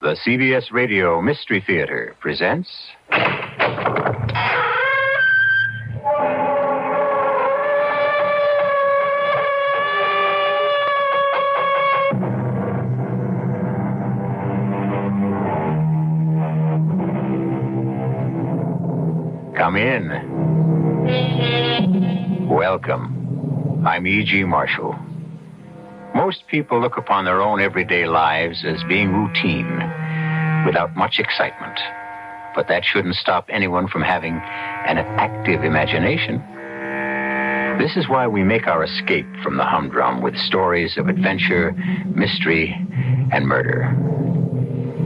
The CBS Radio Mystery Theater presents... Come in. Welcome. I'm E.G. Marshall. Most people look upon their own everyday lives as being routine, without much excitement. But that shouldn't stop anyone from having an active imagination. This is why we make our escape from the humdrum with stories of adventure, mystery, and murder.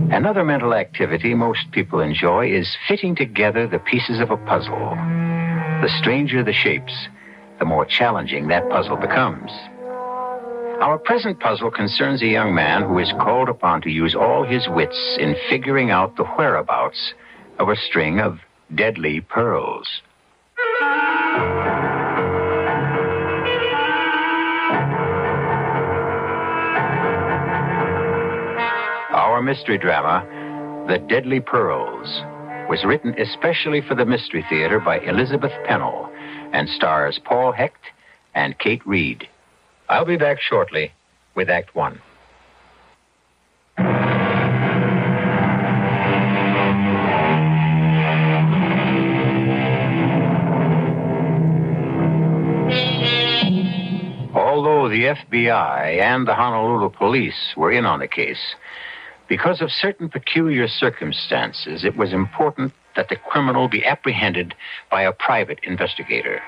Another mental activity most people enjoy is fitting together the pieces of a puzzle. The stranger the shapes, the more challenging that puzzle becomes. Our present puzzle concerns a young man who is called upon to use all his wits in figuring out the whereabouts of a string of deadly pearls. Our mystery drama, The Deadly Pearls, was written especially for the Mystery Theater by Elizabeth Pennell and stars Paul Hecht and Kate Reed. I'll be back shortly with Act One. Although the FBI and the Honolulu police were in on the case, because of certain peculiar circumstances, it was important that the criminal be apprehended by a private investigator.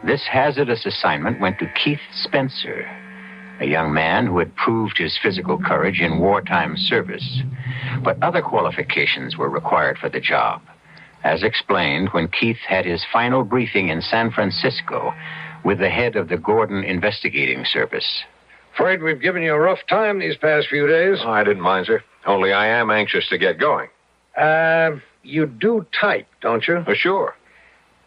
This hazardous assignment went to Keith Spencer, a young man who had proved his physical courage in wartime service. But other qualifications were required for the job, as explained when Keith had his final briefing in San Francisco with the head of the Gordon Investigating Service. Afraid we've given you a rough time these past few days. Oh, I didn't mind, sir. Only I am anxious to get going. You do type, don't you? Oh, sure.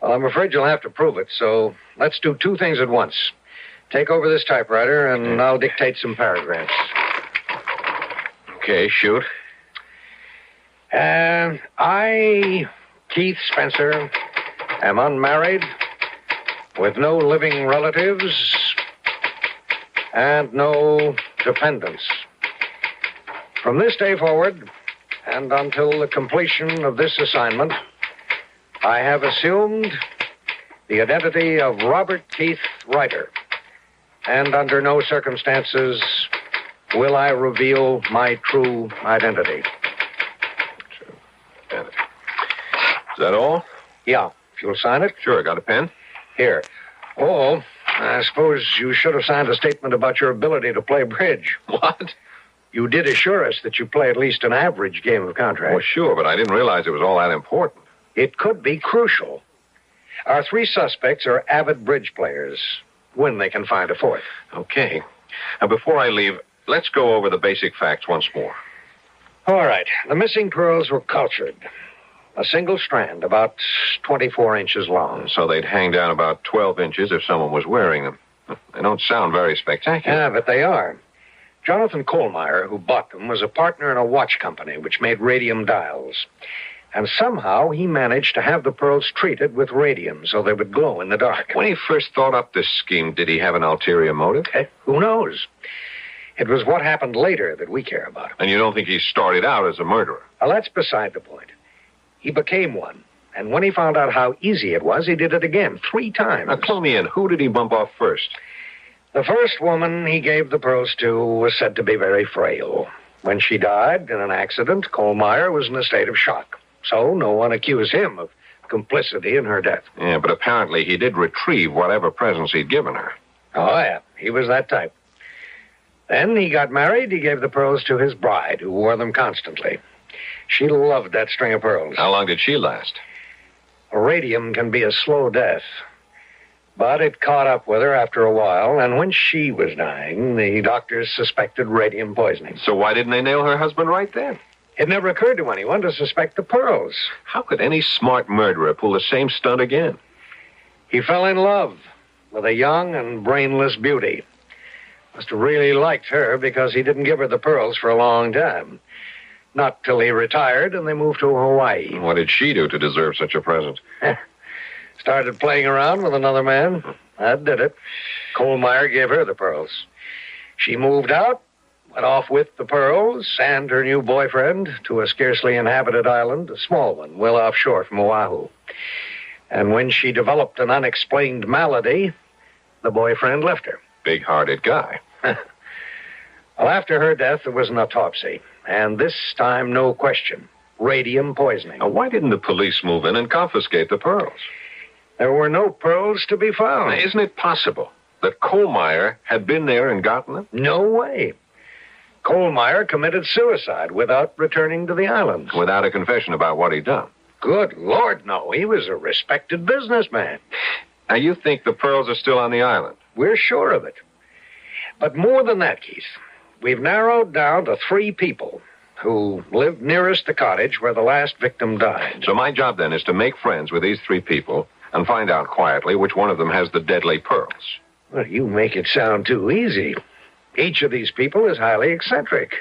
Well, I'm afraid you'll have to prove it, so let's do two things at once. Take over this typewriter, and I'll dictate some paragraphs. Okay, shoot. I, Keith Spencer, am unmarried, with no living relatives, and no dependents. From this day forward, and until the completion of this assignment, I have assumed the identity of Robert Keith Ryder, and under no circumstances will I reveal my true identity. Is that all? Yeah, if you'll sign it. Sure, got a pen? Here. Oh, I suppose you should have signed a statement about your ability to play bridge. What? You did assure us that you play at least an average game of contract. Well, sure, but I didn't realize it was all that important. It could be crucial. Our three suspects are avid bridge players, when they can find a fourth. Okay. Now, before I leave, let's go over the basic facts once more. All right. The missing pearls were cultured. A single strand, about 24 inches long. So they'd hang down about 12 inches if someone was wearing them. They don't sound very spectacular. Yeah, but they are. Jonathan Kohlmeyer, who bought them, was a partner in a watch company which made radium dials. And somehow he managed to have the pearls treated with radium so they would glow in the dark. When he first thought up this scheme, did he have an ulterior motive? Who knows? It was what happened later that we care about. And you don't think he started out as a murderer? Well, that's beside the point. He became one. And when he found out how easy it was, he did it again, 3 times. Now, clue me in. Who did he bump off first? The first woman he gave the pearls to was said to be very frail. When she died in an accident, Kohlmeyer was in a state of shock. So no one accused him of complicity in her death. Yeah, but apparently he did retrieve whatever presents he'd given her. Oh, yeah. He was that type. Then he got married. He gave the pearls to his bride, who wore them constantly. She loved that string of pearls. How long did she last? Radium can be a slow death. But it caught up with her after a while, and when she was dying, the doctors suspected radium poisoning. So why didn't they nail her husband right then? It never occurred to anyone to suspect the pearls. How could any smart murderer pull the same stunt again? He fell in love with a young and brainless beauty. Must have really liked her because he didn't give her the pearls for a long time. not till he retired and they moved to Hawaii. What did she do to deserve such a present? Started playing around with another man. That did it. Kohlmeyer gave her the pearls. She moved out, went off with the pearls and her new boyfriend to a scarcely inhabited island, a small one, well offshore from Oahu. And when she developed an unexplained malady, the boyfriend left her. Big-hearted guy. Well, after her death, there was an autopsy. And this time, no question, radium poisoning. Now, why didn't the police move in and confiscate the pearls? There were no pearls to be found. Now, isn't it possible that Kohlmeyer had been there and gotten them? No way. Kohlmeyer committed suicide without returning to the islands. Without a confession about what he'd done? Good Lord, no. He was a respected businessman. Now, you think the pearls are still on the island? We're sure of it. But more than that, Keith, we've narrowed down to 3 people who lived nearest the cottage where the last victim died. So my job, then, is to make friends with these 3 people and find out quietly which one of them has the deadly pearls. Well, you make it sound too easy. Each of these people is highly eccentric.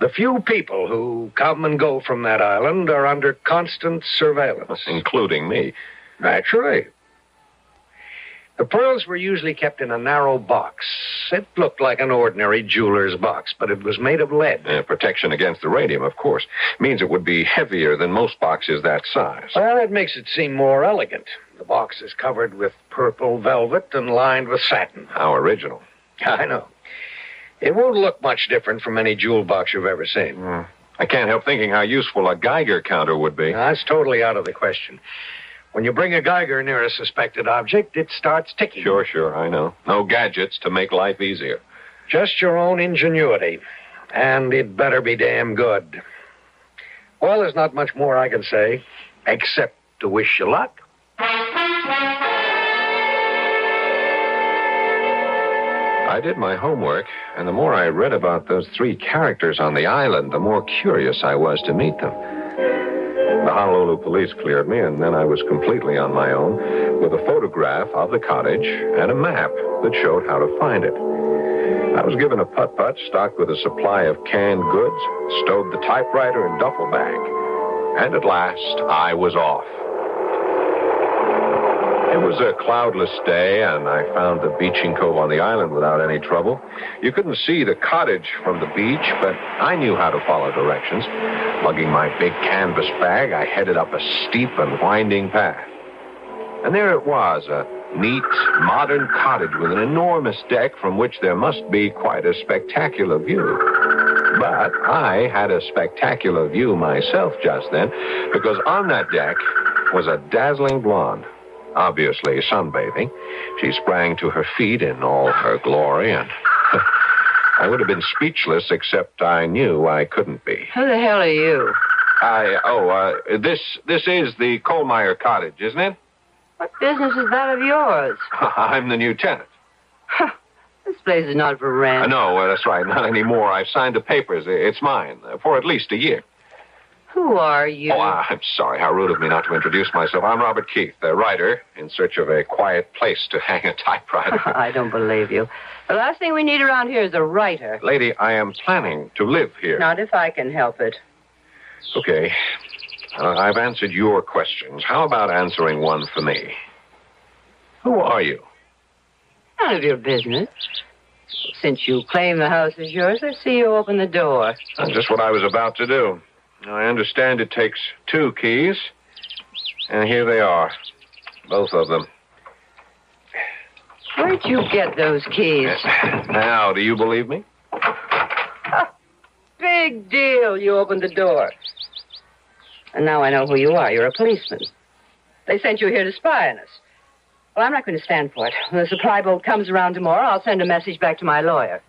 The few people who come and go from that island are under constant surveillance. Including me. Naturally. The pearls were usually kept in a narrow box. It looked like an ordinary jeweler's box, but it was made of lead. Protection against the radium, of course. Means it would be heavier than most boxes that size. Well, that makes it seem more elegant. The box is covered with purple velvet and lined with satin. How original. I know. It won't look much different from any jewel box you've ever seen. I can't help thinking how useful a Geiger counter would be. That's totally out of the question. When you bring a Geiger near a suspected object, it starts ticking. Sure, I know. No gadgets to make life easier. Just your own ingenuity. And it better be damn good. Well, there's not much more I can say, except to wish you luck. I did my homework, and the more I read about those 3 characters on the island, the more curious I was to meet them. The Honolulu police cleared me, and then I was completely on my own with a photograph of the cottage and a map that showed how to find it. I was given a putt-putt stocked with a supply of canned goods, stowed the typewriter and duffel bag, and at last I was off. It was a cloudless day, and I found the beaching cove on the island without any trouble. You couldn't see the cottage from the beach, but I knew how to follow directions. Lugging my big canvas bag, I headed up a steep and winding path. And there it was, a neat, modern cottage with an enormous deck from which there must be quite a spectacular view. But I had a spectacular view myself just then, because on that deck was a dazzling blonde. Obviously sunbathing. She sprang to her feet in all her glory, and I would have been speechless, except I knew I couldn't be. Who the hell are you? This is the Kohlmeyer cottage, isn't it? What business is that of yours? I'm the new tenant. This place is not for rent. No, that's right, not anymore. I've signed the papers. It's mine, for at least a year. Who are you? Oh, I'm sorry. How rude of me not to introduce myself. I'm Robert Keith, a writer in search of a quiet place to hang a typewriter. I don't believe you. The last thing we need around here is a writer. Lady, I am planning to live here. Not if I can help it. Okay. I've answered your questions. How about answering one for me? Who are you? None of your business. Since you claim the house is yours, I see you open the door. That's just what I was about to do. I understand it takes 2 keys, and here they are, both of them. Where'd you get those keys? Now, do you believe me? Big deal. You opened the door. And now I know who you are. You're a policeman. They sent you here to spy on us. Well, I'm not going to stand for it. When the supply boat comes around tomorrow, I'll send a message back to my lawyer.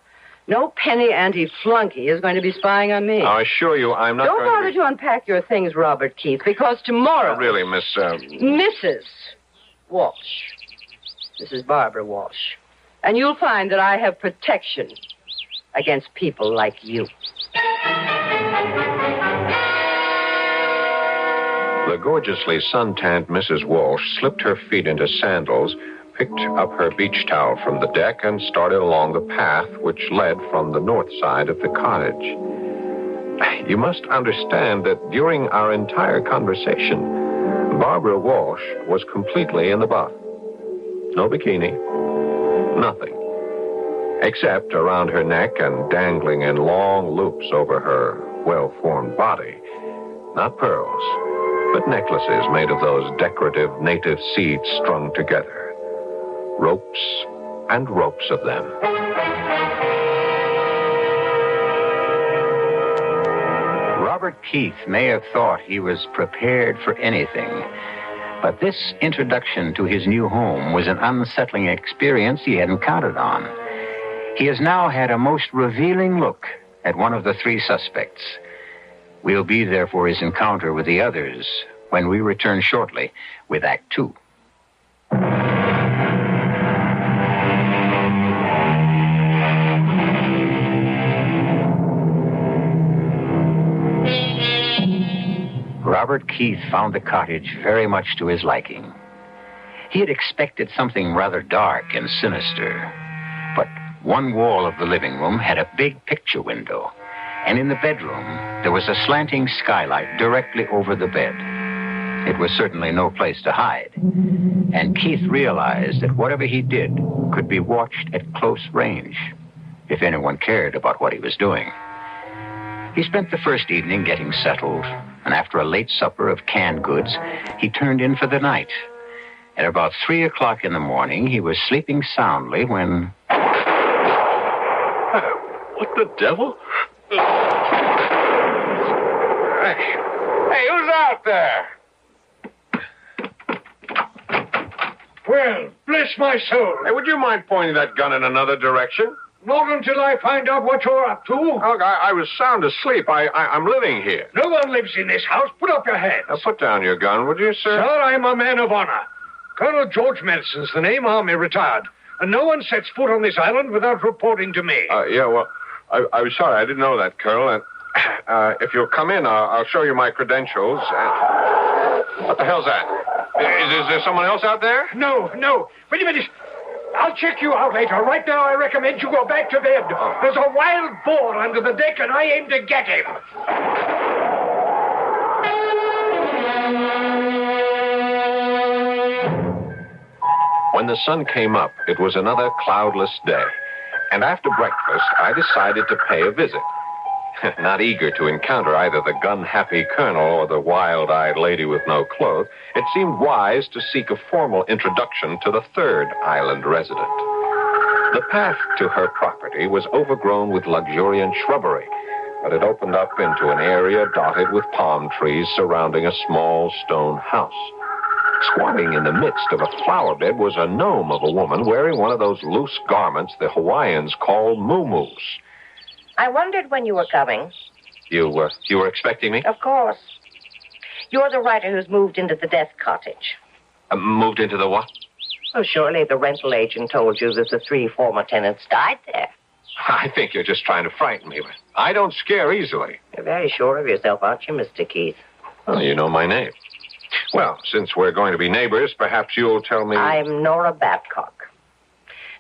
No penny anti-flunky is going to be spying on me. I assure you I'm not Don't going bother to unpack your things, Robert Keith, because tomorrow... Really, Miss... Mrs. Walsh. Mrs. Barbara Walsh. And you'll find that I have protection against people like you. The gorgeously suntanned Mrs. Walsh slipped her feet into sandals, picked up her beach towel from the deck, and started along the path which led from the north side of the cottage. You must understand that during our entire conversation, Barbara Walsh was completely in the buff. No bikini, nothing. Except around her neck and dangling in long loops over her well-formed body. Not pearls, but necklaces made of those decorative native seeds strung together. Ropes and ropes of them. Robert Keith may have thought he was prepared for anything, but this introduction to his new home was an unsettling experience he hadn't counted on. He has now had a most revealing look at one of the three suspects. We'll be there for his encounter with the others when we return shortly with Act 2. Robert Keith found the cottage very much to his liking. He had expected something rather dark and sinister, but one wall of the living room had a big picture window, and in the bedroom there was a slanting skylight directly over the bed. It was certainly no place to hide, and Keith realized that whatever he did could be watched at close range, if anyone cared about what he was doing. He spent the first evening getting settled, and after a late supper of canned goods, he turned in for the night. At about 3 o'clock in the morning, he was sleeping soundly when... What the devil? Hey, who's out there? Well, bless my soul. Hey, would you mind pointing that gun in another direction? Not until I find out what you're up to. Look, I was sound asleep. I'm living here. No one lives in this house. Put up your hands. Now, put down your gun, would you, sir? Sir, I'm a man of honor. Colonel George Madison's the name, Army retired. And no one sets foot on this island without reporting to me. Yeah, well, I was sorry. I didn't know that, Colonel. And if you'll come in, I'll show you my credentials. What the hell's that? Is there someone else out there? No. Wait a minute. I'll check you out later. Right now, I recommend you go back to bed. Oh. There's a wild boar under the deck, and I aim to get him. When the sun came up, it was another cloudless day. And after breakfast, I decided to pay a visit. Not eager to encounter either the gun-happy colonel or the wild-eyed lady with no clothes, it seemed wise to seek a formal introduction to the third island resident. The path to her property was overgrown with luxuriant shrubbery, but it opened up into an area dotted with palm trees surrounding a small stone house. Squatting in the midst of a flower bed was a gnome of a woman wearing one of those loose garments the Hawaiians call muumuus. I wondered when you were coming. You were expecting me? Of course. You're the writer who's moved into the death cottage. Moved into the what? Oh, surely the rental agent told you that the 3 former tenants died there. I think you're just trying to frighten me, but I don't scare easily. You're very sure of yourself, aren't you, Mr. Keith? Well, you know my name. Well, since we're going to be neighbors, perhaps you'll tell me... I'm Nora Babcock.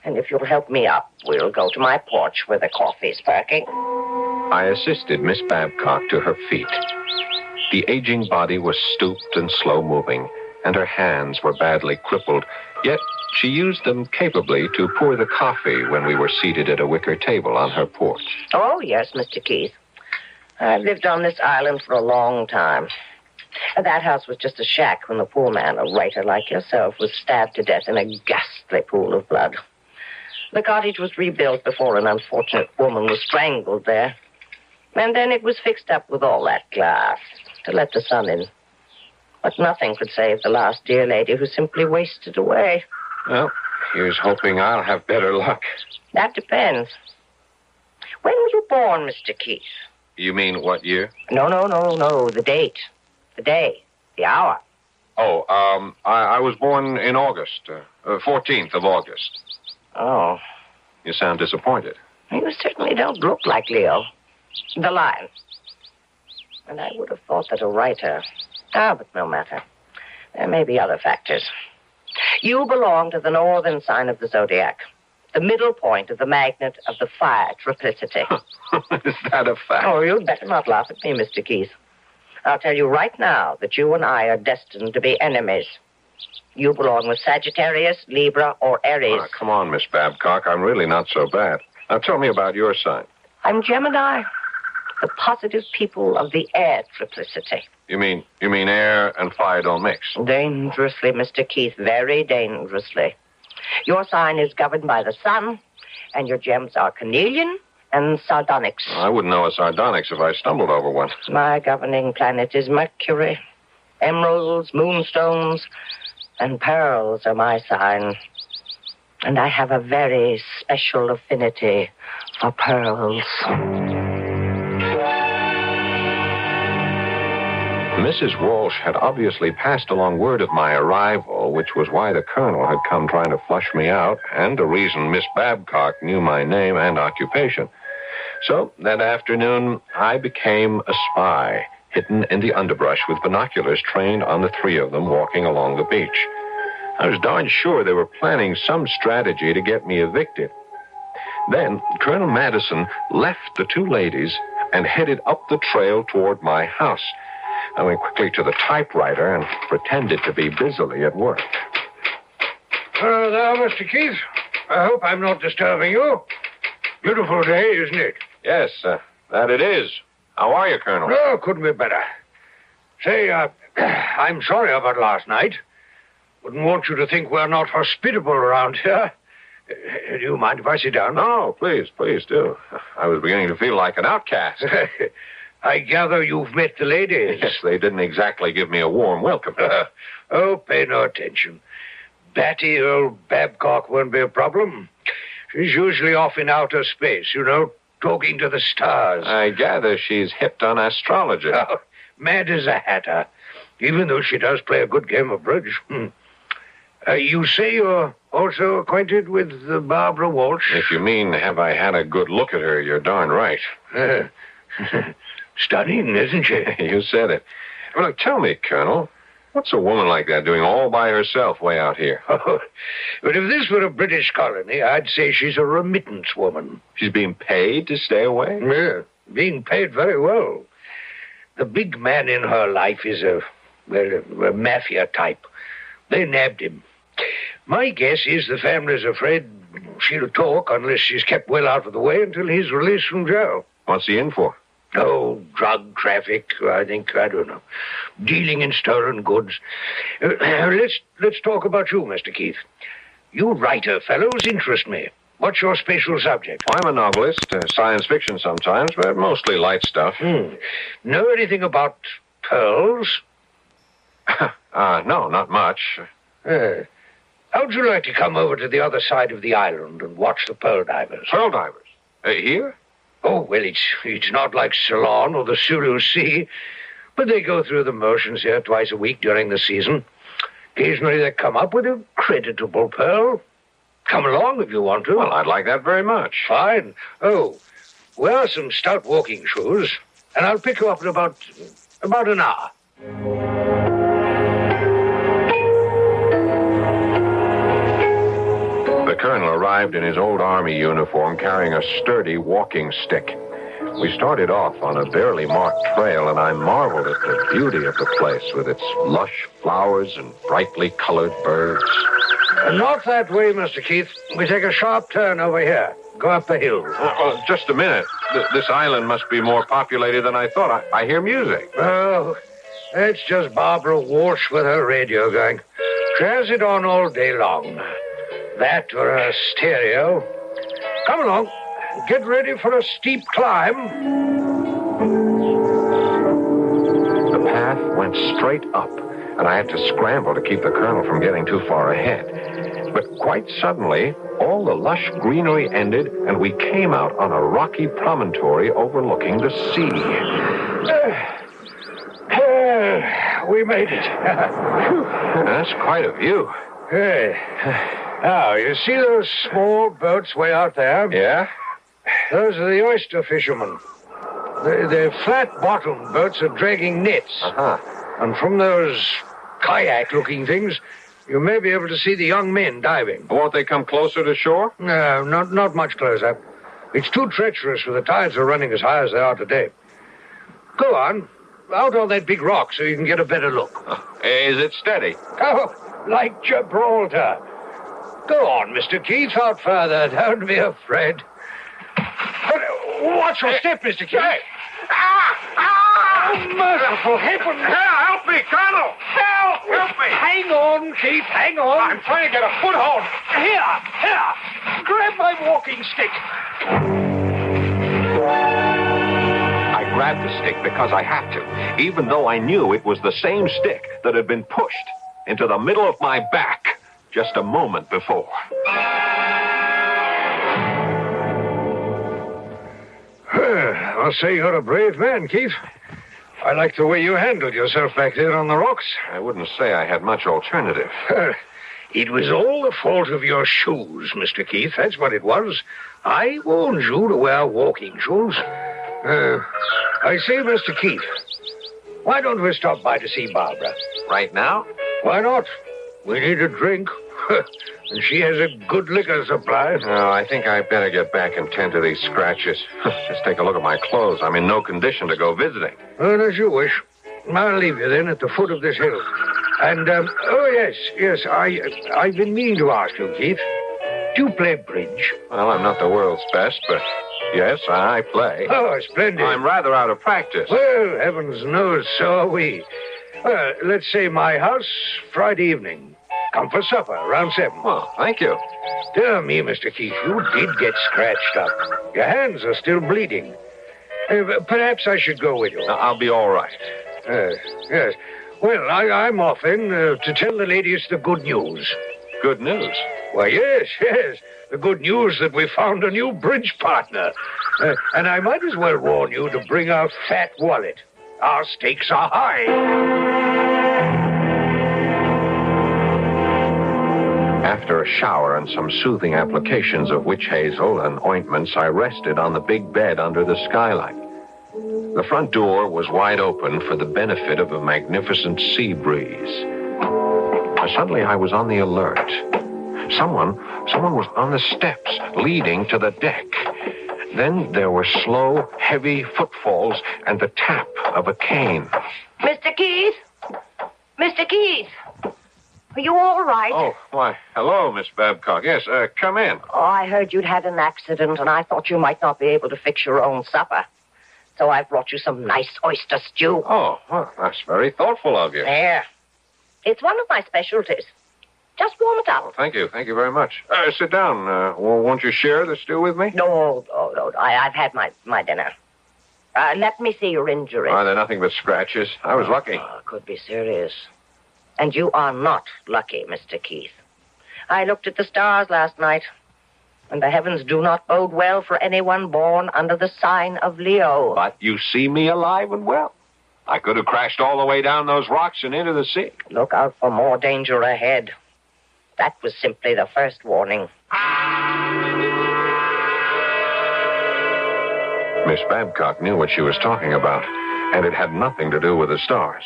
And if you'll help me up, we'll go to my porch where the coffee's perking. I assisted Miss Babcock to her feet. The aging body was stooped and slow-moving, and her hands were badly crippled, yet she used them capably to pour the coffee when we were seated at a wicker table on her porch. Oh, yes, Mr. Keith. I've lived on this island for a long time. That house was just a shack when the poor man, a writer like yourself, was stabbed to death in a ghastly pool of blood. The cottage was rebuilt before an unfortunate woman was strangled there. And then it was fixed up with all that glass to let the sun in. But nothing could save the last dear lady who simply wasted away. Well, here's hoping I'll have better luck. That depends. When were you born, Mr. Keith? You mean what year? No. The date. The day. The hour. Oh, I was born in August. 14th of August. Oh. You sound disappointed. You certainly don't look like Leo. The Lion. And I would have thought that a writer... but no matter. There may be other factors. You belong to the northern sign of the zodiac. The middle point of the magnet of the fire triplicity. Is that a fact? Oh, you'd better not laugh at me, Mr. Keith. I'll tell you right now that you and I are destined to be enemies. You belong with Sagittarius, Libra, or Aries. Oh, come on, Miss Babcock. I'm really not so bad. Now tell me about your sign. I'm Gemini, the positive people of the air triplicity. You mean air and fire don't mix? Dangerously, Mr. Keith, very dangerously. Your sign is governed by the sun, and your gems are carnelian and sardonyx. I wouldn't know a sardonyx if I stumbled over one. My governing planet is Mercury. Emeralds, moonstones, and pearls are my sign. And I have a very special affinity for pearls. Mrs. Walsh had obviously passed along word of my arrival, which was why the colonel had come trying to flush me out, and the reason Miss Babcock knew my name and occupation. So that afternoon, I became a spy, hidden in the underbrush with binoculars trained on the three of them walking along the beach. I was darn sure they were planning some strategy to get me evicted. Then Colonel Madison left the two ladies and headed up the trail toward my house. I went quickly to the typewriter and pretended to be busily at work. There, Mr. Keith. I hope I'm not disturbing you. Beautiful day, isn't it? Yes, that it is. How are you, Colonel? Oh, couldn't be better. Say, I'm sorry about last night. Wouldn't want you to think we're not hospitable around here. Do you mind if I sit down? No, please do. I was beginning to feel like an outcast. I gather you've met the ladies. Yes, they didn't exactly give me a warm welcome. Pay no attention. Batty old Babcock won't be a problem. She's usually off in outer space, talking to the stars. I gather she's hipped on astrology. Oh, mad as a hatter, even though she does play a good game of bridge. You say you're also acquainted with Barbara Walsh? If you mean, have I had a good look at her, you're darn right. Stunning, isn't she? You said it. Well, look, tell me, Colonel, what's a woman like that doing all by herself way out here? Oh, but if this were a British colony, I'd say she's a remittance woman. She's being paid to stay away? Yeah, being paid very well. The big man in her life is a mafia type. They nabbed him. My guess is the family's afraid she'll talk unless she's kept well out of the way until he's released from jail. What's he in for? Oh, drug traffic, I don't know. Dealing in stolen goods. Let's talk about you, Mr. Keith. You writer fellows interest me. What's your special subject? I'm a novelist, science fiction sometimes, but mostly light stuff. Know anything about pearls? No, not much. How'd you like to come over to the other side of the island and watch the pearl divers? Pearl divers? Here? Oh, well, it's not like Ceylon or the Sulu Sea, but they go through the motions here twice a week during the season. Occasionally they come up with a creditable pearl. Come along if you want to. Well, I'd like that very much. Fine. Oh, wear some stout walking shoes, and I'll pick you up in about an hour. The colonel arrived in his old army uniform carrying a sturdy walking stick. We started off on a barely marked trail, and I marveled at the beauty of the place with its lush flowers and brightly colored birds. Not that way, Mr. Keith. We take a sharp turn over here. Go up the hill. Just a minute. This island must be more populated than I thought. I hear music. Oh, it's just Barbara Walsh with her radio going. She has it on all day long. That or a stereo. Come along. Get ready for a steep climb. The path went straight up, and I had to scramble to keep the colonel from getting too far ahead. But quite suddenly, all the lush greenery ended, and we came out on a rocky promontory overlooking the sea. We made it. That's quite a view. Now, you see those small boats way out there? Yeah? Those are the oyster fishermen. The flat-bottomed boats are dragging nets. Uh-huh. And from those kayak-looking things, You may be able to see the young men diving. Won't they come closer to shore? No, not much closer. It's too treacherous for the tides are running as high as they are today. Go on. Out on that big rock so you can get a better look. Is it steady? Oh, like Gibraltar. Go on, Mr. Keith, out further. Don't be afraid. Watch your step, Mr. Keith. Hey. Oh, merciful heaven. Help me, Colonel! Help me! Hang on, Keith, hang on. I'm trying to get a foothold. Here. Grab my walking stick. I grabbed the stick because I had to, even though I knew it was the same stick that had been pushed into the middle of my back just a moment before. I'll say you're a brave man, Keith. I like the way you handled yourself back there on the rocks. I wouldn't say I had much alternative. It was all the fault of your shoes, Mr. Keith. That's what it was. I warned you to wear walking shoes. I say, Mr. Keith, why don't we stop by to see Barbara? Right now? Why not? We need a drink. And she has a good liquor supply. No, I think I better get back and tend to these scratches. Just take a look at my clothes. I'm in no condition to go visiting. Well, as you wish. I'll leave you then at the foot of this hill. And, yes, I've been meaning to ask you, Keith. Do you play bridge? Well, I'm not the world's best, but yes, I play. Oh, splendid. I'm rather out of practice. Well, heavens knows, so are we. Let's say my house, Friday evening. Come for supper, around 7. Well, thank you. Dear me, Mr. Keith, you did get scratched up. Your hands are still bleeding. Perhaps I should go with you. I'll be all right. Yes. Well, I'm off then to tell the ladies the good news. Good news. Why, yes. The good news that we found a new bridge partner. And I might as well warn you to bring a fat wallet. Our stakes are high. After a shower and some soothing applications of witch hazel and ointments, I rested on the big bed under the skylight. The front door was wide open for the benefit of a magnificent sea breeze. Suddenly, I was on the alert. Someone was on the steps leading to the deck. Then there were slow, heavy footfalls and the tap of a cane. Mr. Keith? Mr. Keith? Are you all right? Oh, why, hello, Miss Babcock. Yes, come in. Oh, I heard you'd had an accident, and I thought you might not be able to fix your own supper. So I brought you some nice oyster stew. Oh, well, that's very thoughtful of you. There. It's one of my specialties. Just warm it up. Oh, thank you very much. Sit down. Won't you share the stew with me? No. I've had my dinner. Let me see your injury. Are there nothing but scratches? I was lucky. It could be serious. And you are not lucky, Mr. Keith. I looked at the stars last night, and the heavens do not bode well for anyone born under the sign of Leo. But you see me alive and well. I could have crashed all the way down those rocks and into the sea. Look out for more danger ahead. That was simply the first warning. Miss Babcock knew what she was talking about, and it had nothing to do with the stars.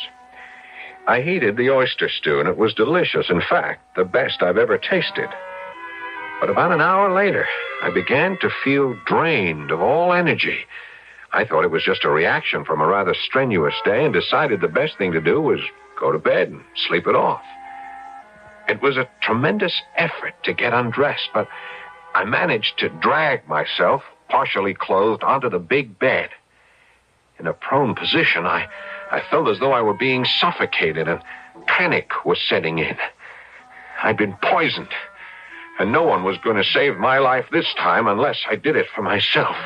I heated the oyster stew, and it was delicious. In fact, the best I've ever tasted. But about an hour later, I began to feel drained of all energy. I thought it was just a reaction from a rather strenuous day and decided the best thing to do was go to bed and sleep it off. It was a tremendous effort to get undressed, but I managed to drag myself, partially clothed, onto the big bed. In a prone position, I felt as though I were being suffocated, and panic was setting in. I'd been poisoned, and no one was going to save my life this time unless I did it for myself.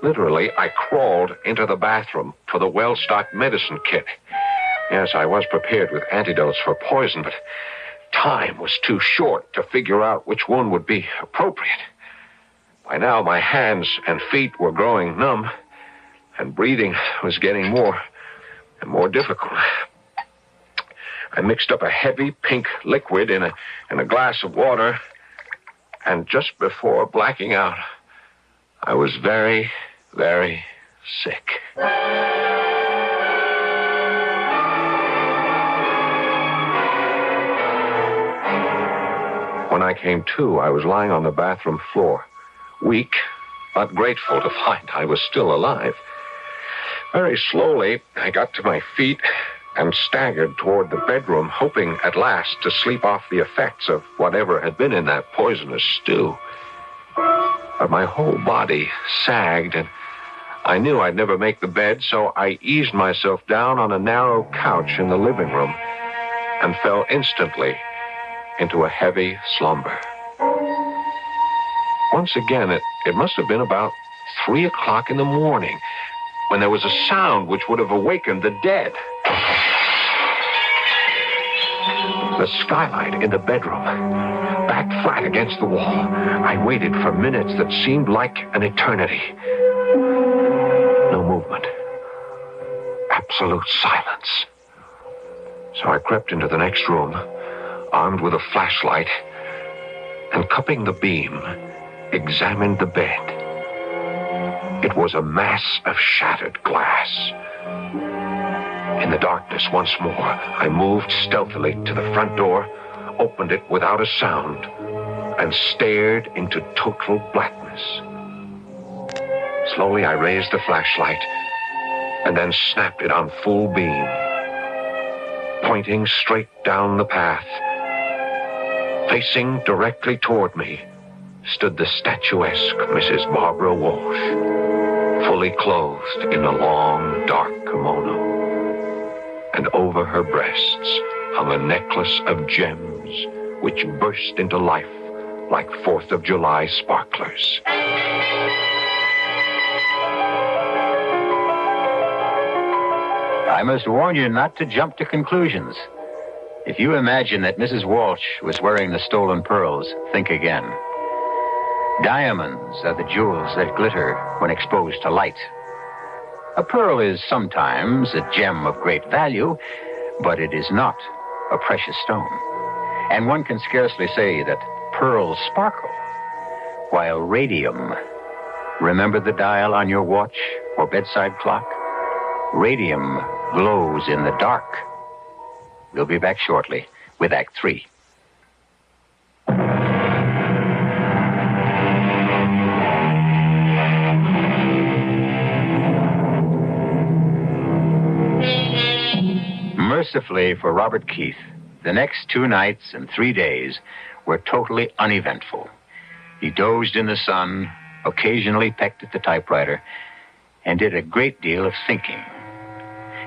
Literally, I crawled into the bathroom for the well-stocked medicine kit. Yes, I was prepared with antidotes for poison, but time was too short to figure out which one would be appropriate. By now, my hands and feet were growing numb, and breathing was getting more and more difficult. I mixed up a heavy pink liquid in a glass of water, and just before blacking out, I was very, very sick. came to, I was lying on the bathroom floor, weak, but grateful to find I was still alive. Very slowly, I got to my feet and staggered toward the bedroom, hoping at last to sleep off the effects of whatever had been in that poisonous stew. But my whole body sagged, and I knew I'd never make the bed, so I eased myself down on a narrow couch in the living room and fell instantly into a heavy slumber. Once again, it must have been about 3 o'clock in the morning when there was a sound which would have awakened the dead. The skylight in the bedroom, back flat against the wall. I waited for minutes that seemed like an eternity. No movement. Absolute silence. So I crept into the next room, armed with a flashlight, and cupping the beam, examined the bed. It was a mass of shattered glass. In the darkness once more, I moved stealthily to the front door, opened it without a sound, and stared into total blackness. Slowly, I raised the flashlight and then snapped it on full beam. Pointing straight down the path, facing directly toward me, stood the statuesque Mrs. Barbara Walsh, fully clothed in a long, dark kimono. And over her breasts hung a necklace of gems which burst into life like 4th of July sparklers. I must warn you not to jump to conclusions. If you imagine that Mrs. Walsh was wearing the stolen pearls, think again. Diamonds are the jewels that glitter when exposed to light. A pearl is sometimes a gem of great value, but it is not a precious stone. And one can scarcely say that pearls sparkle, while radium, remember the dial on your watch or bedside clock? Radium glows in the dark. We'll be back shortly with Act 3. Mercifully for Robert Keith, the next 2 nights and 3 days were totally uneventful. He dozed in the sun, occasionally pecked at the typewriter, and did a great deal of thinking.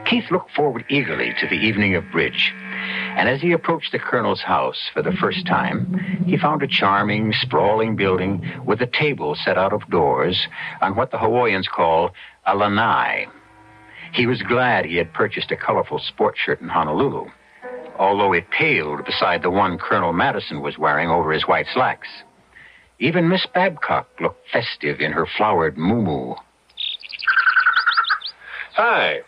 Keith looked forward eagerly to the evening of bridge, and as he approached the colonel's house for the first time, he found a charming, sprawling building with a table set out of doors on what the Hawaiians call a lanai. He was glad he had purchased a colorful sports shirt in Honolulu, although it paled beside the one Colonel Madison was wearing over his white slacks. Even Miss Babcock looked festive in her flowered muumuu. Hi.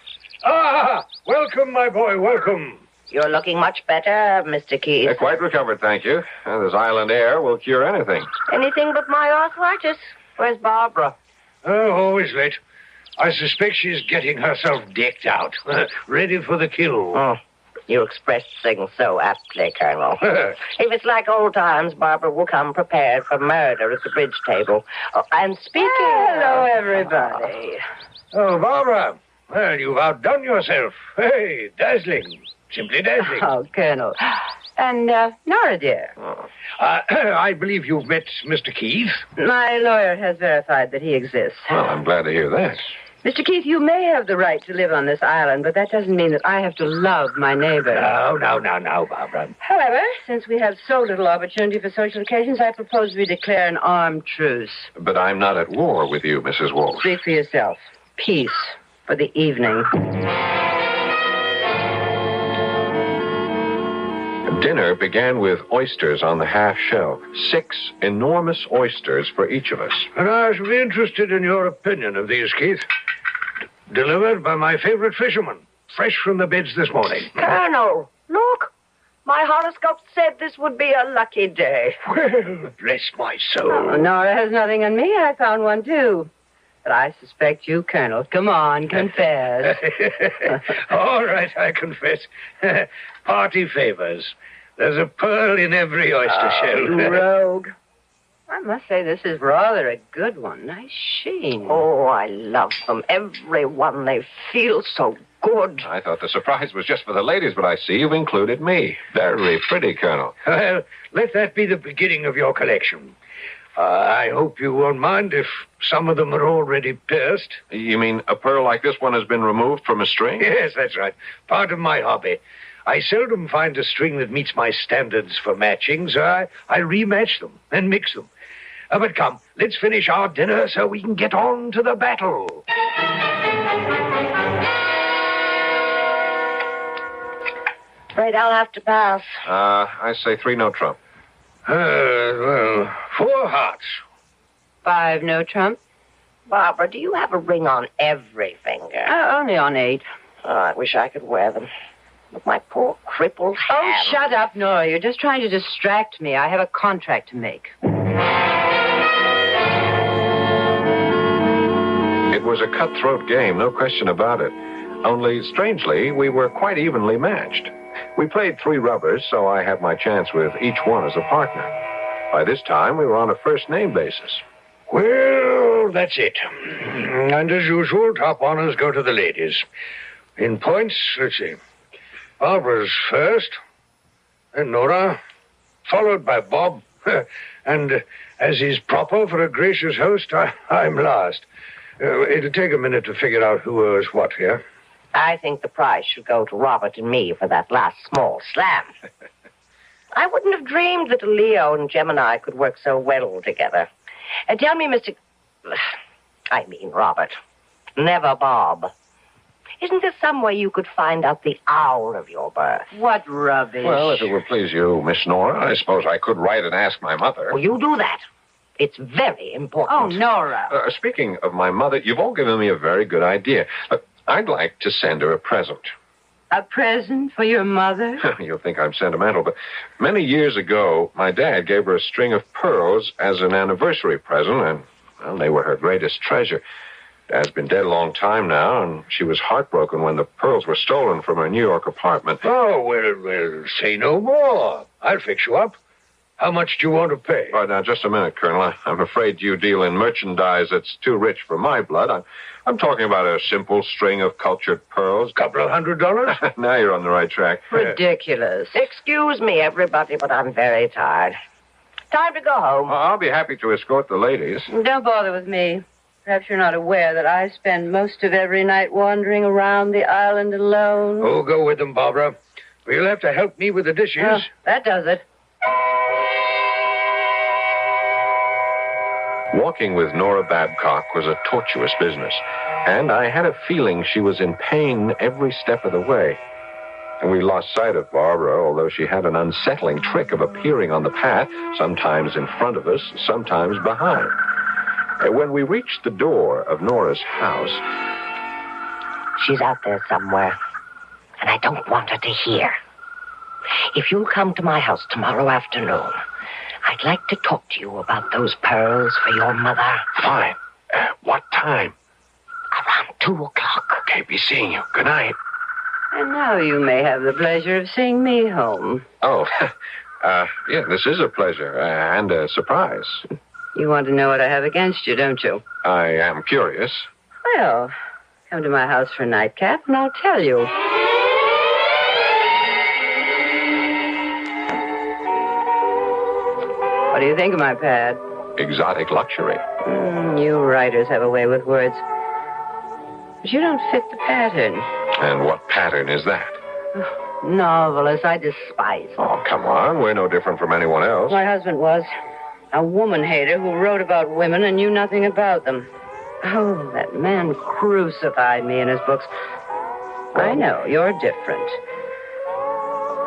Ah, welcome, my boy, welcome. You're looking much better, Mr. Keith. Quite recovered, thank you. This island air will cure anything. Anything but my arthritis. Where's Barbara? Oh, always late. I suspect she's getting herself decked out, ready for the kill. Oh, you expressed things so aptly, Colonel. If it's like old times, Barbara will come prepared for murder at the bridge table. Oh, and speaking... Hello, everybody. Oh, Barbara. Well, you've outdone yourself. Hey, dazzling. Simply dazzling. Oh, Colonel. And, Nora, dear. I believe you've met Mr. Keith. My lawyer has verified that he exists. Well, I'm glad to hear that. Mr. Keith, you may have the right to live on this island, but that doesn't mean that I have to love my neighbor. No, Barbara. However, since we have so little opportunity for social occasions, I propose we declare an armed truce. But I'm not at war with you, Mrs. Walsh. Speak for yourself. Peace for the evening. Dinner began with oysters on the half shell. 6 enormous oysters for each of us. And I shall be interested in your opinion of these, Keith. Delivered by my favorite fisherman, fresh from the beds this morning. Colonel, look. My horoscope said this would be a lucky day. Well, bless my soul. Oh, Nora has nothing on me. I found one, too. But I suspect you, Colonel. Come on, confess. All right, I confess. Party favors. There's a pearl in every oyster shell. You rogue. I must say this is rather a good one. Nice sheen. Oh, I love them. Every one. They feel so good. I thought the surprise was just for the ladies, but I see you've included me. Very pretty, Colonel. Well, let that be the beginning of your collection. I hope you won't mind if some of them are already pierced. You mean a pearl like this one has been removed from a string? Yes, that's right. Part of my hobby. I seldom find a string that meets my standards for matching, so I rematch them and mix them. But come, let's finish our dinner so we can get on to the battle. Afraid I'll have to pass. I say 3 no trump. Well, 4 hearts. 5 no trump. Barbara, do you have a ring on every finger? Only on 8. Oh, I wish I could wear them. With my poor crippled hand. Oh, shut up, Nora. You're just trying to distract me. I have a contract to make. It was a cutthroat game, no question about it. Only, strangely, we were quite evenly matched. We played 3 rubbers, so I had my chance with each one as a partner. By this time, we were on a first-name basis. Well, that's it. And as usual, top honors go to the ladies. In points, let's see. Barbara's first, then Nora, followed by Bob, and as is proper for a gracious host, I'm last. It'll take a minute to figure out who owes what here. I think the prize should go to Robert and me for that last small slam. I wouldn't have dreamed that a Leo and Gemini could work so well together. Tell me, Robert, never Bob. Isn't there some way you could find out the hour of your birth? What rubbish. Well, if it will please you, Miss Nora, I suppose I could write and ask my mother. Well, you do that. It's very important. Oh, Nora. Speaking of my mother, you've all given me a very good idea. I'd like to send her a present. A present for your mother? You'll think I'm sentimental, but many years ago, my dad gave her a string of pearls as an anniversary present, and, well, they were her greatest treasure. Dad's been dead a long time now, and she was heartbroken when the pearls were stolen from her New York apartment. Oh, well, say no more. I'll fix you up. How much do you want to pay? Now, just a minute, Colonel. I'm afraid you deal in merchandise that's too rich for my blood. I'm talking about a simple string of cultured pearls. Couple of $100? Now you're on the right track. Ridiculous. Excuse me, everybody, but I'm very tired. Time to go home. I'll be happy to escort the ladies. Don't bother with me. Perhaps you're not aware that I spend most of every night wandering around the island alone. Oh, go with them, Barbara. You'll have to help me with the dishes. Oh, that does it. Walking with Nora Babcock was a tortuous business, and I had a feeling she was in pain every step of the way. And we lost sight of Barbara, although she had an unsettling trick of appearing on the path, sometimes in front of us, sometimes behind. When we reached the door of Nora's house... She's out there somewhere, and I don't want her to hear. If you'll come to my house tomorrow afternoon, I'd like to talk to you about those pearls for your mother. Fine. What time? Around 2 o'clock. Okay, be seeing you. Good night. And now you may have the pleasure of seeing me home. Oh, yeah, this is a pleasure and a surprise. You want to know what I have against you, don't you? I am curious. Well, come to my house for a nightcap, and I'll tell you. What do you think of my pad? Exotic luxury. You writers have a way with words. But you don't fit the pattern. And what pattern is that? Novelists, I despise them. Oh, come on. We're no different from anyone else. My husband was. A woman hater who wrote about women and knew nothing about them. Oh, that man crucified me in his books. I know, you're different.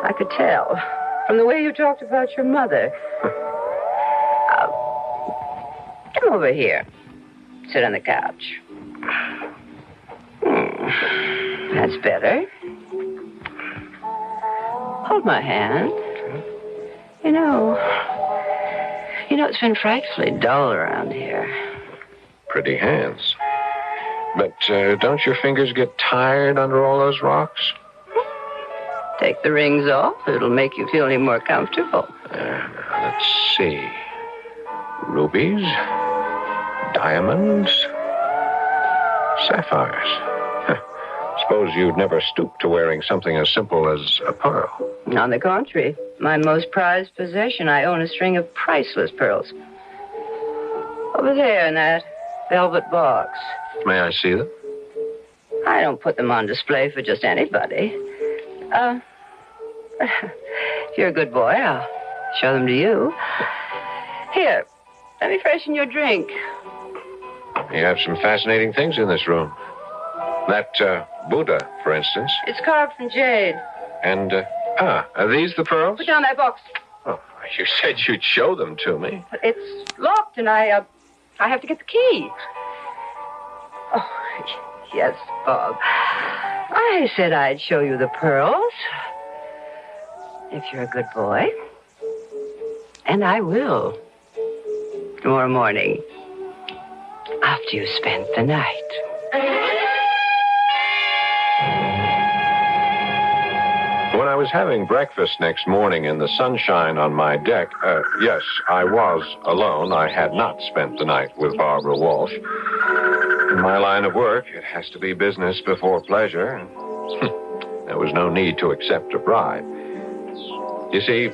I could tell from the way you talked about your mother. Come over here. Sit on the couch. That's better. Hold my hand. You know, it's been frightfully dull around here. Pretty hands. But don't your fingers get tired under all those rocks? Take the rings off. It'll make you feel any more comfortable. Let's see. Rubies, diamonds, sapphires. Suppose you'd never stoop to wearing something as simple as a pearl. On the contrary, my most prized possession, I own a string of priceless pearls. Over there in that velvet box. May I see them? I don't put them on display for just anybody. If you're a good boy, I'll show them to you. Here, let me freshen your drink. You have some fascinating things in this room. That Buddha, for instance. It's carved from jade. And, are these the pearls? Put down that box. Oh, you said you'd show them to me. But it's locked, and I have to get the key. Oh, yes, Bob. I said I'd show you the pearls. If you're a good boy. And I will. Tomorrow morning. After you spent the night. When I was having breakfast next morning in the sunshine on my deck, yes, I was alone. I had not spent the night with Barbara Walsh. In my line of work, it has to be business before pleasure. There was no need to accept a bribe. You see,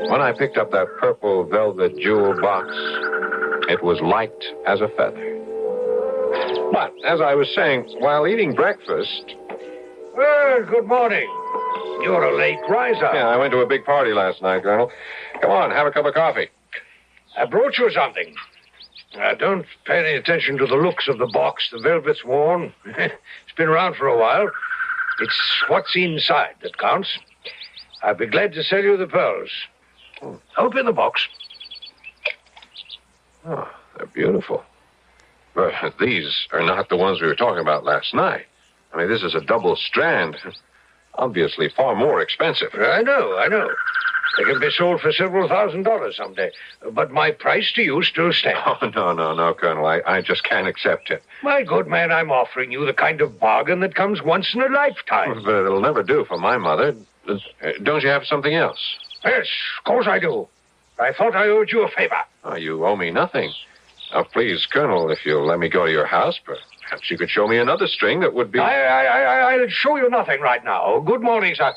when I picked up that purple velvet jewel box, it was light as a feather. But, as I was saying, while eating breakfast... Well, good morning. You're a late riser. Yeah, I went to a big party last night, Colonel. Come on, have a cup of coffee. I brought you something. Don't pay any attention to the looks of the box. The velvet's worn. It's been around for a while. It's what's inside that counts. I'd be glad to sell you the pearls. Open the box. Oh, they're beautiful. But these are not the ones we were talking about last night. I mean, this is a double strand. Obviously far more expensive. I know. They can be sold for several $1,000s someday. But my price to you still stands. Oh, no, Colonel. I just can't accept it. My good man, I'm offering you the kind of bargain that comes once in a lifetime. But it'll never do for my mother. Don't you have something else? Yes, of course I do. I thought I owed you a favor. Oh, you owe me nothing. Now, please, Colonel, if you'll let me go to your house, perhaps you could show me another string that would be... I'll show you nothing right now. Good morning, sir.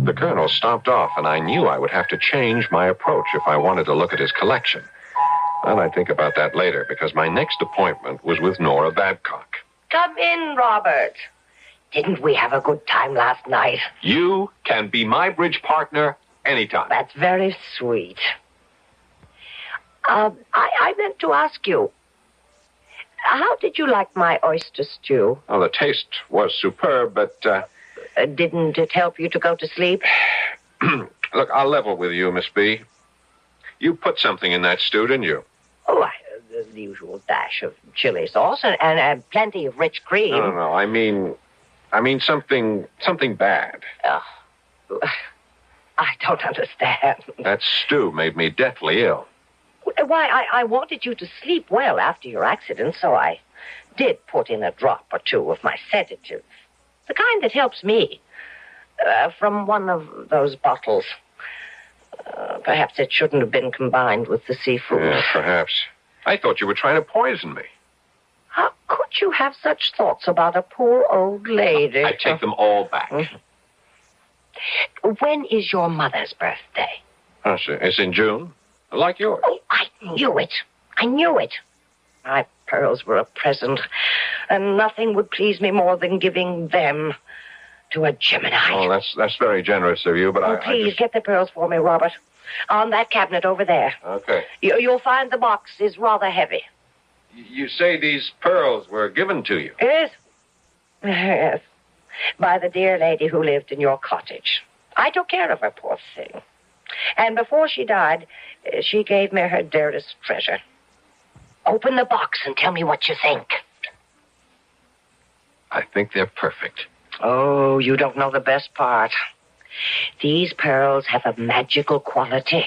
The Colonel stopped off, and I knew I would have to change my approach if I wanted to look at his collection. And I'd think about that later, because my next appointment was with Nora Babcock. Come in, Robert. Didn't we have a good time last night? You can be my bridge partner anytime. That's very sweet. I meant to ask you, how did you like my oyster stew? Oh, the taste was superb, but... Didn't it help you to go to sleep? Look, I'll level with you, Miss B. You put something in that stew, didn't you? Oh, the usual dash of chili sauce and plenty of rich cream. No. I mean something bad. I don't understand. That stew made me deathly ill. Why, I wanted you to sleep well after your accident, so I did put in a drop or two of my sedative. The kind that helps me. From one of those bottles. Perhaps it shouldn't have been combined with the seafood. Yeah, perhaps. I thought you were trying to poison me. How could you have such thoughts about a poor old lady? I take them all back. When is your mother's birthday? Oh, it's in June. Like yours. Oh, I knew it. My pearls were a present, and nothing would please me more than giving them to a Gemini. Oh, that's very generous of you, but Please, get the pearls for me, Robert. On that cabinet over there. Okay. You'll find the box is rather heavy. You say these pearls were given to you? Yes, by the dear lady who lived in your cottage. I took care of her, poor thing. And before she died, she gave me her dearest treasure. Open the box and tell me what you think. I think they're perfect. Oh, you don't know the best part. These pearls have a magical quality.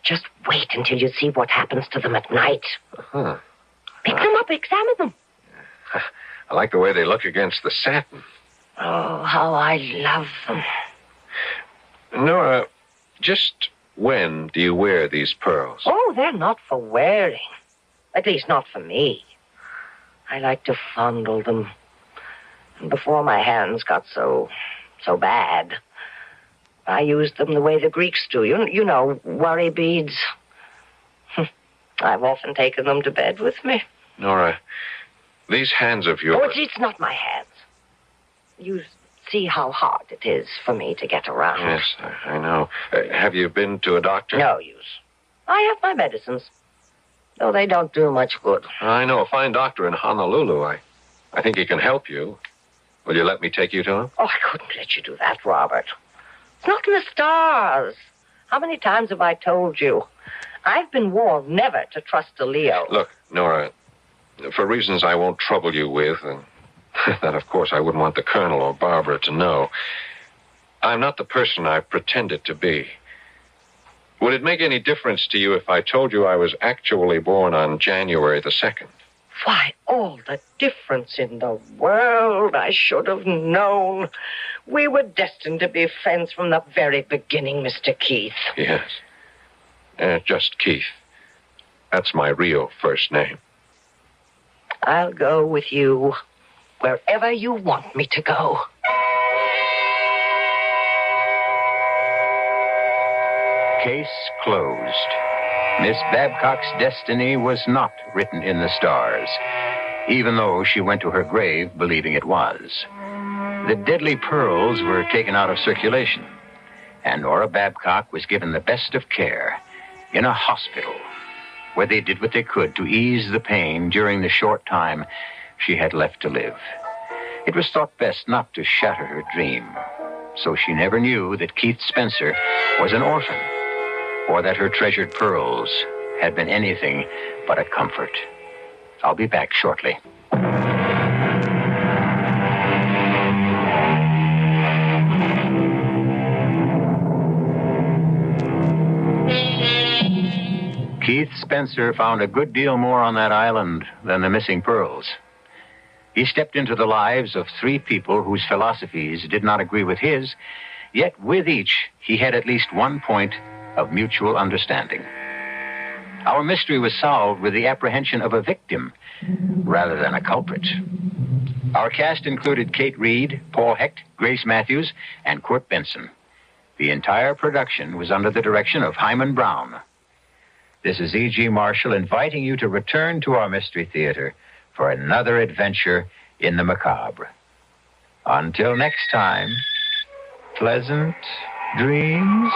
Just wait until you see what happens to them at night. Uh-huh. Pick them up, examine them. I like the way they look against the satin. Oh, how I love them. Nora, just when do you wear these pearls? Oh, they're not for wearing. At least not for me. I like to fondle them. And before my hands got so bad, I used them the way the Greeks do. You know, worry beads. I've often taken them to bed with me. Nora, these hands of yours... Oh, it's not my hands. You see how hard it is for me to get around. Yes, I know. Have you been to a doctor? No use. I have my medicines, though they don't do much good. I know a fine doctor in Honolulu. I think he can help you. Will you let me take you to him? Oh, I couldn't let you do that, Robert. It's not in the stars. How many times have I told you? I've been warned never to trust a Leo. Look, Nora, for reasons I won't trouble you with, and that, of course, I wouldn't want the Colonel or Barbara to know, I'm not the person I've pretended to be. Would it make any difference to you if I told you I was actually born on January the 2nd? Why, all the difference in the world. I should have known. We were destined to be friends from the very beginning, Mr. Keith. Yes. Just Keith. That's my real first name. I'll go with you wherever you want me to go. Case closed. Miss Babcock's destiny was not written in the stars, even though she went to her grave believing it was. The deadly pearls were taken out of circulation, and Nora Babcock was given the best of care in a hospital, where they did what they could to ease the pain during the short time she had left to live. It was thought best not to shatter her dream, so she never knew that Keith Spencer was an orphan, or that her treasured pearls had been anything but a comfort. I'll be back shortly. Keith Spencer found a good deal more on that island than the missing pearls. He stepped into the lives of 3 people whose philosophies did not agree with his, yet with each he had at least one point of mutual understanding. Our mystery was solved with the apprehension of a victim rather than a culprit. Our cast included Kate Reed, Paul Hecht, Grace Matthews, and Kurt Benson. The entire production was under the direction of Hyman Brown. This is E.G. Marshall inviting you to return to our Mystery Theater for another adventure in the macabre. Until next time, pleasant dreams.